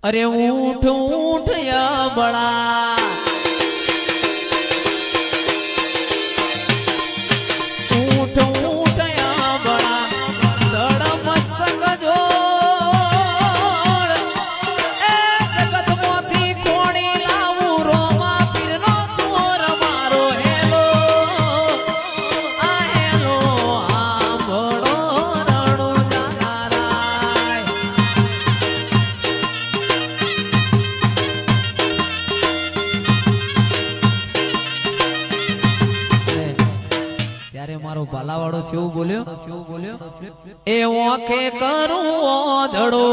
अरे ऊठ ऊठ या बड़ा ऊठ ऊठ या बड़ा दड़ मस्तक जोड़ ए जगत मोती कोणी लावू रोमा पीरनो चोर मारो हेलो आ हेलो आंभळो रणो जानाराय ત્યારે મારો ભાલાવાળો છેવું બોલ્યો એ ઓખે કરું ઓધડો